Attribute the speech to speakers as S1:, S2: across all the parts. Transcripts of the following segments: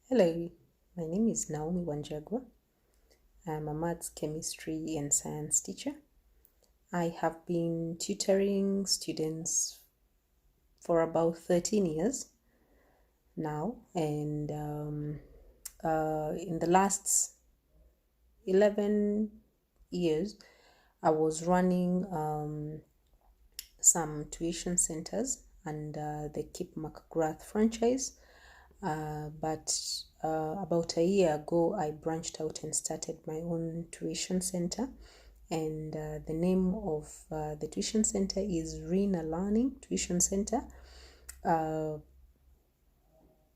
S1: Hello, my name is Naomi Wanjagwa. I'm a maths, chemistry, and science teacher. I have been tutoring students for about 13 years now, and in the last 11 years, I was running some tuition centers under the Keep McGrath franchise. But about a year ago, I branched out and started my own tuition center. And the name of the tuition center is Rena Learning Tuition Center,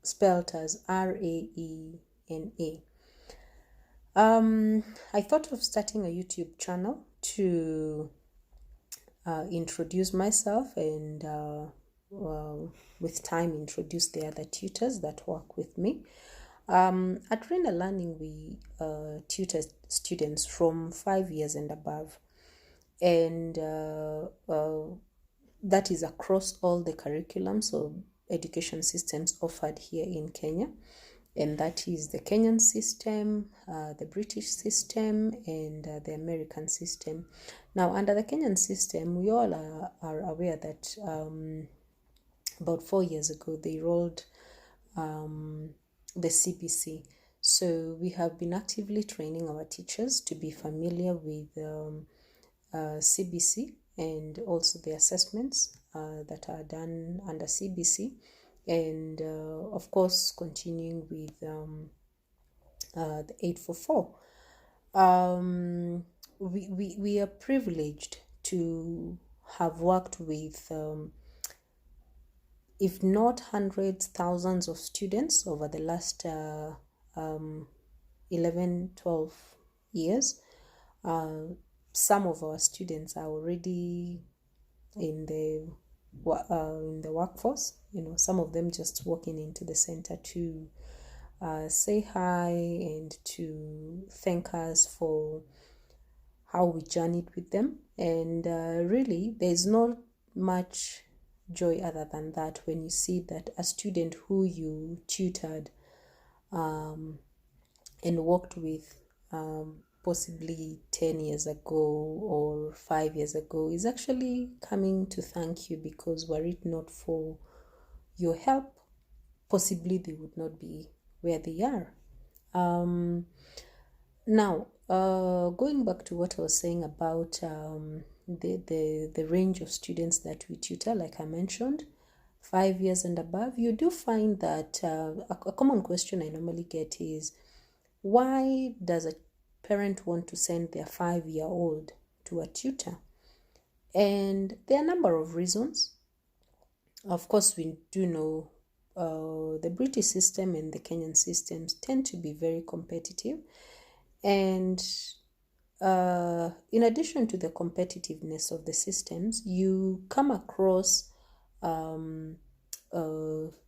S1: spelled as RAENA. I thought of starting a YouTube channel to introduce myself and with time introduce the other tutors that work with me. At Rena Learning, we tutor students from 5 years and above, and that is across all the curriculums or education systems offered here in Kenya. And that is the Kenyan system, the British system, and the American system. Now, under the Kenyan system, we all are aware that about 4 years ago, they rolled the CBC. So we have been actively training our teachers to be familiar with CBC and also the assessments that are done under CBC, and of course continuing with the 844. We are privileged to have worked with if not hundreds, thousands of students over the last 11, 12 years. Some of our students are already in the workforce. Some of them just walking into the center to say hi and to thank us for how we journeyed with them. And really, there's not much joy other than that when you see that a student who you tutored and worked with possibly 10 years ago or 5 years ago is actually coming to thank you, because were it not for your help, possibly they would not be where they are. Now, going back to what I was saying about the range of students that we tutor, like I mentioned, 5 years and above, you do find that a common question I normally get is, why does a parent want to send their 5-year-old to a tutor? And there are a number of reasons. Of course, we do know the British system and the Kenyan systems tend to be very competitive. And in addition to the competitiveness of the systems, you come across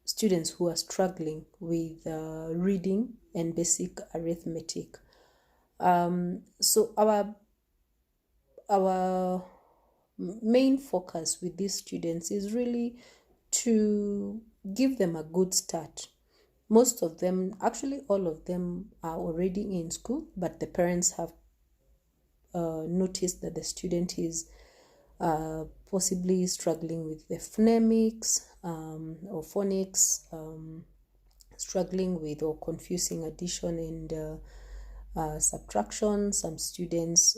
S1: students who are struggling with reading and basic arithmetic. So our main focus with these students is really to give them a good start. Most of them, actually all of them, are already in school, but the parents have noticed that the student is possibly struggling with the phonemics or phonics, struggling with or confusing addition and subtraction. Some students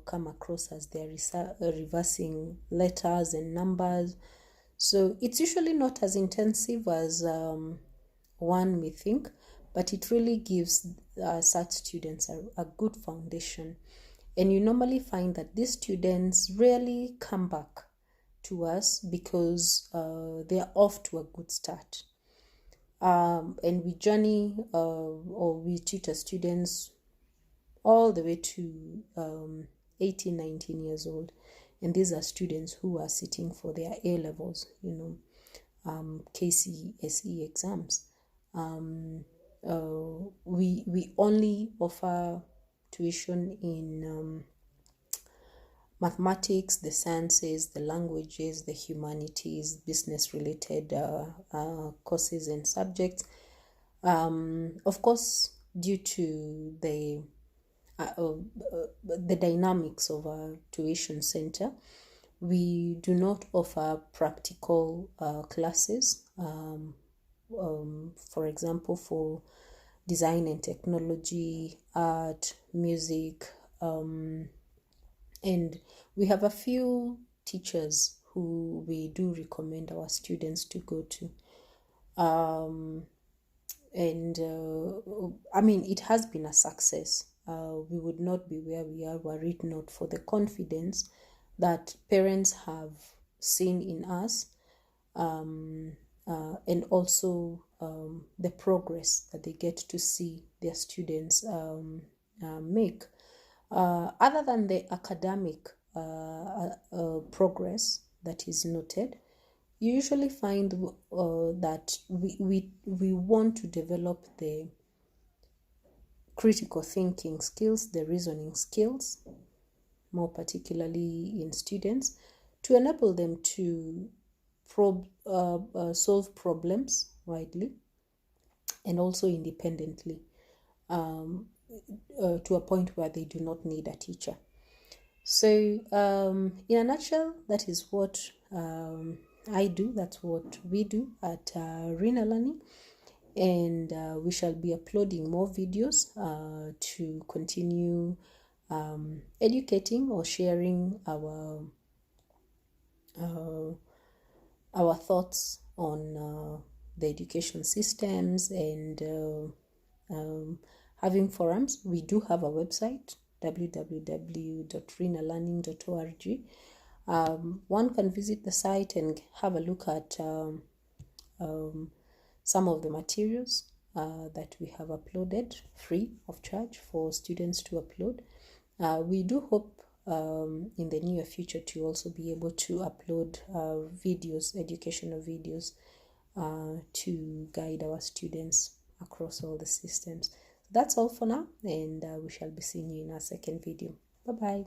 S1: come across as they're reversing letters and numbers. So it's usually not as intensive as one may think, but it really gives such students a good foundation. And you normally find that these students rarely come back to us because they are off to a good start. And we journey or we tutor students all the way to 18, 19 years old. And these are students who are sitting for their A levels, KCSE exams. We only offer tuition in mathematics, the sciences, the languages, the humanities, business related courses and subjects. Of course, due to the dynamics of our tuition center, we do not offer practical classes. For example, for design and technology, art, music, and we have a few teachers who we do recommend our students to go to. And I mean, it has been a success. We would not be where we are were it not for the confidence that parents have seen in us, and also the progress that they get to see their students make. Other than the academic progress that is noted, you usually find that we want to develop the critical thinking skills, the reasoning skills, more particularly in students, to enable them to solve problems widely and also independently, to a point where they do not need a teacher. So, in a nutshell, that is what I do. That's what we do at Rina Learning, and we shall be uploading more videos to continue educating or sharing our thoughts on the education systems and having forums. We do have a website, www.rinalearning.org. One can visit the site and have a look at some of the materials that we have uploaded free of charge for students to upload. We do hope in the near future to also be able to upload videos, educational videos, to guide our students across all the systems. That's all for now, and we shall be seeing you in our second video. Bye bye.